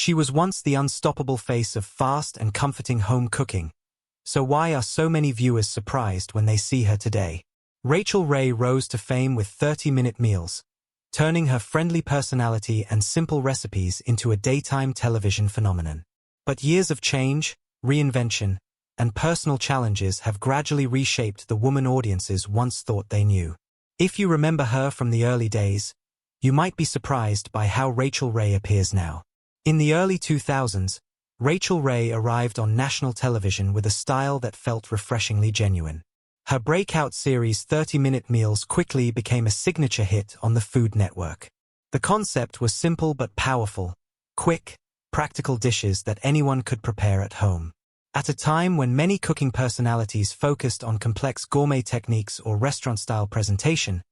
She was once the unstoppable face of fast and comforting home cooking. So why are so many viewers surprised when they see her today? Rachael Ray rose to fame with 30-minute meals, turning her friendly personality and simple recipes into a daytime television phenomenon. But years of change, reinvention, and personal challenges have gradually reshaped the woman audiences once thought they knew. If you remember her from the early days, you might be surprised by how Rachael Ray appears now. In the early 2000s, Rachael Ray arrived on national television with a style that felt refreshingly genuine. Her breakout series 30-Minute Meals quickly became a signature hit on the Food Network. The concept was simple but powerful, quick, practical dishes that anyone could prepare at home. At a time when many cooking personalities focused on complex gourmet techniques or restaurant-style presentation,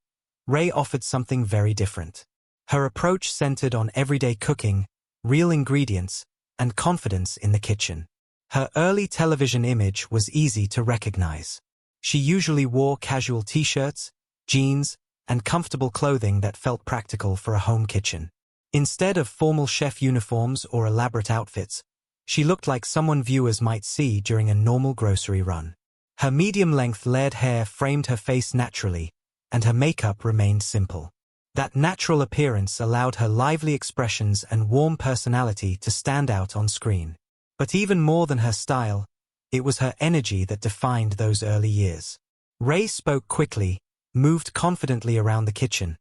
Ray offered something very different. Her approach centered on everyday cooking, real ingredients, and confidence in the kitchen. Her early television image was easy to recognize. She usually wore casual t-shirts, jeans, and comfortable clothing that felt practical for a home kitchen. Instead of formal chef uniforms or elaborate outfits, she looked like someone viewers might see during a normal grocery run. Her medium-length layered hair framed her face naturally, and her makeup remained simple. That natural appearance allowed her lively expressions and warm personality to stand out on screen. But even more than her style, it was her energy that defined those early years. Ray spoke quickly, moved confidently around the kitchen,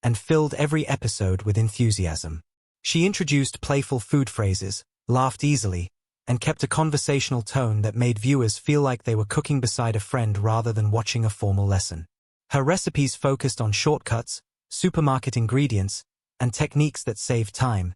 and filled every episode with enthusiasm. She introduced playful food phrases, laughed easily, and kept a conversational tone that made viewers feel like they were cooking beside a friend rather than watching a formal lesson. Her recipes focused on shortcuts, supermarket ingredients, and techniques that save time,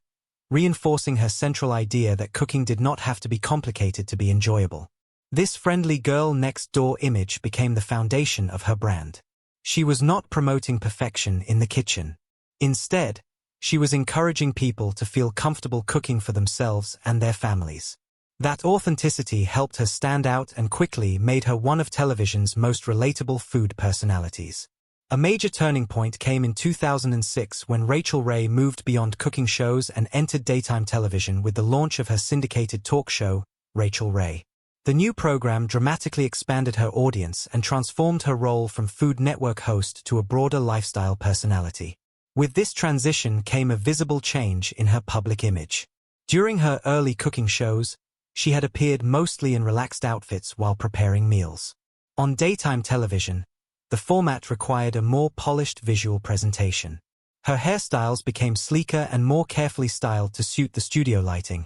reinforcing her central idea that cooking did not have to be complicated to be enjoyable. This friendly girl next door image became the foundation of her brand. She was not promoting perfection in the kitchen. Instead, she was encouraging people to feel comfortable cooking for themselves and their families. That authenticity helped her stand out and quickly made her one of television's most relatable food personalities. A major turning point came in 2006 when Rachael Ray moved beyond cooking shows and entered daytime television with the launch of her syndicated talk show, Rachael Ray. The new program dramatically expanded her audience and transformed her role from Food Network host to a broader lifestyle personality. With this transition came a visible change in her public image. During her early cooking shows, she had appeared mostly in relaxed outfits while preparing meals. On daytime television, the format required a more polished visual presentation. Her hairstyles became sleeker and more carefully styled to suit the studio lighting,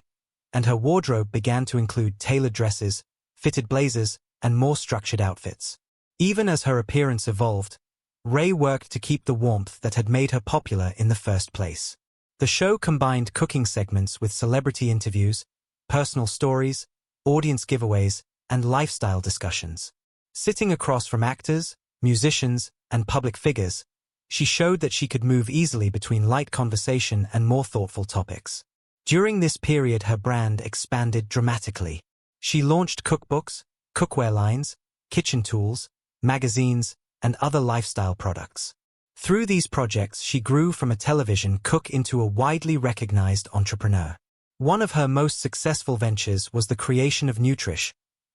and her wardrobe began to include tailored dresses, fitted blazers, and more structured outfits. Even as her appearance evolved, Ray worked to keep the warmth that had made her popular in the first place. The show combined cooking segments with celebrity interviews, personal stories, audience giveaways, and lifestyle discussions. Sitting across from actors, musicians, and public figures, she showed that she could move easily between light conversation and more thoughtful topics. During this period, her brand expanded dramatically. She launched cookbooks, cookware lines, kitchen tools, magazines, and other lifestyle products. Through these projects, she grew from a television cook into a widely recognized entrepreneur. One of her most successful ventures was the creation of Nutrish,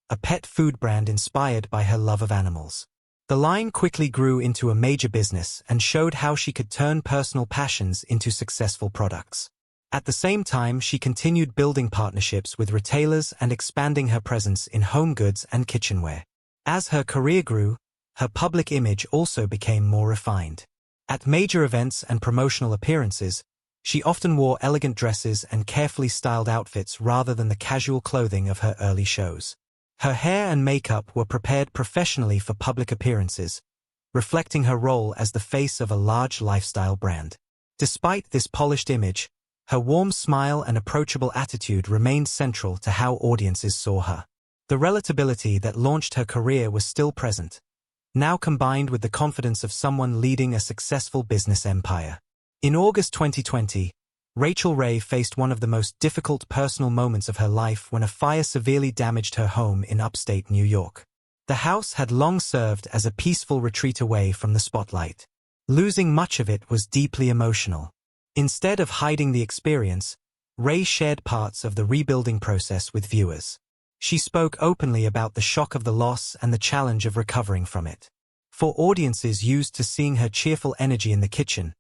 a pet food brand inspired by her love of animals. The line quickly grew into a major business and showed how she could turn personal passions into successful products. At the same time, she continued building partnerships with retailers and expanding her presence in home goods and kitchenware. As her career grew, her public image also became more refined. At major events and promotional appearances, she often wore elegant dresses and carefully styled outfits rather than the casual clothing of her early shows. Her hair and makeup were prepared professionally for public appearances, reflecting her role as the face of a large lifestyle brand. Despite this polished image, her warm smile and approachable attitude remained central to how audiences saw her. The relatability that launched her career was still present, now combined with the confidence of someone leading a successful business empire. In August 2020, Rachael Ray faced one of the most difficult personal moments of her life when a fire severely damaged her home in upstate New York. The house had long served as a peaceful retreat away from the spotlight. Losing much of it was deeply emotional. Instead of hiding the experience, Ray shared parts of the rebuilding process with viewers. She spoke openly about the shock of the loss and the challenge of recovering from it. For audiences used to seeing her cheerful energy in the kitchen,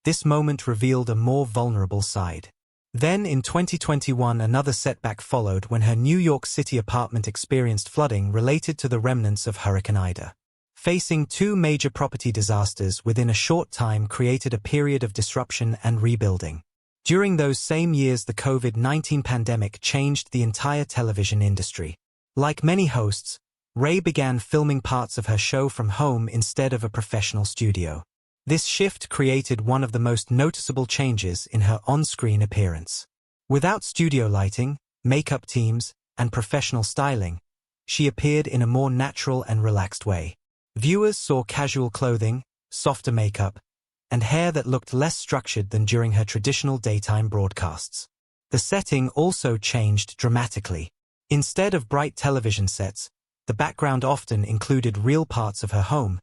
this moment revealed a more vulnerable side. Then in 2021 another setback followed when her New York City apartment experienced flooding related to the remnants of Hurricane Ida. Facing two major property disasters within a short time created a period of disruption and rebuilding. During those same years the COVID-19 pandemic changed the entire television industry. Like many hosts, Ray began filming parts of her show from home instead of a professional studio. This shift created one of the most noticeable changes in her on-screen appearance. Without studio lighting, makeup teams, and professional styling, she appeared in a more natural and relaxed way. Viewers saw casual clothing, softer makeup, and hair that looked less structured than during her traditional daytime broadcasts. The setting also changed dramatically. Instead of bright television sets, the background often included real parts of her home,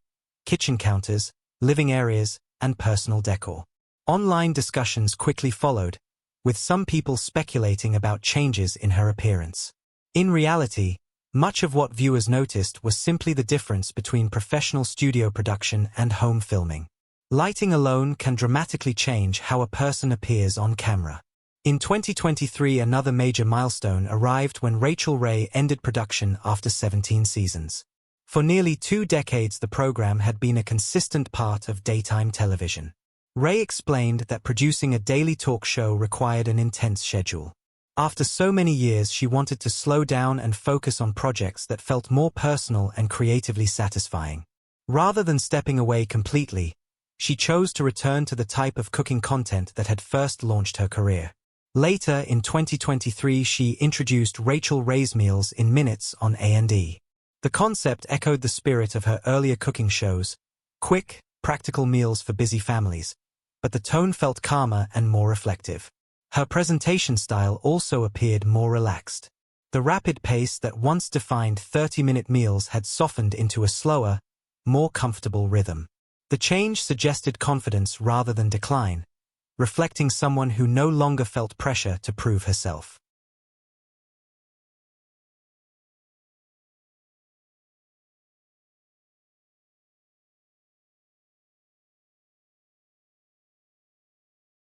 kitchen counters, living areas, and personal decor. Online discussions quickly followed, with some people speculating about changes in her appearance. In reality, much of what viewers noticed was simply the difference between professional studio production and home filming. Lighting alone can dramatically change how a person appears on camera. In 2023, another major milestone arrived when Rachael Ray ended production after 17 seasons. For nearly 2 decades the program had been a consistent part of daytime television. Ray explained that producing a daily talk show required an intense schedule. After so many years she wanted to slow down and focus on projects that felt more personal and creatively satisfying. Rather than stepping away completely, she chose to return to the type of cooking content that had first launched her career. Later, in 2023, she introduced Rachael Ray's Meals in Minutes on A&E. The concept echoed the spirit of her earlier cooking shows, quick, practical meals for busy families, but the tone felt calmer and more reflective. Her presentation style also appeared more relaxed. The rapid pace that once defined 30-minute meals had softened into a slower, more comfortable rhythm. The change suggested confidence rather than decline, reflecting someone who no longer felt pressure to prove herself.